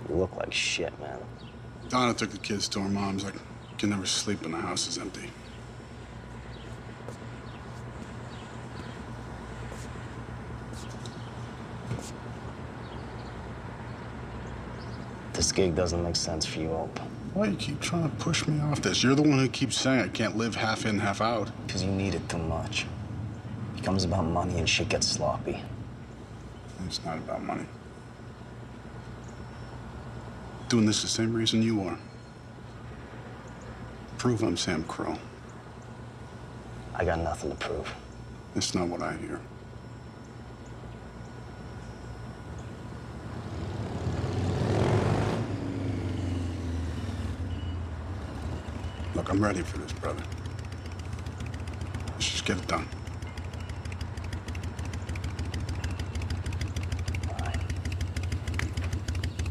You look like shit, man. Donna took the kids to her mom's. I can never sleep when the house is empty. This gig doesn't make sense for you, Hope. Why you keep trying to push me off this? You're the one who keeps saying I can't live half in, half out. Because you need it too much. It becomes about money and shit gets sloppy. It's not about money. Doing this the same reason you are. Prove I'm Sam Crow. I got nothing to prove. That's not what I hear. Look, I'm ready for this, brother. Let's just get it done.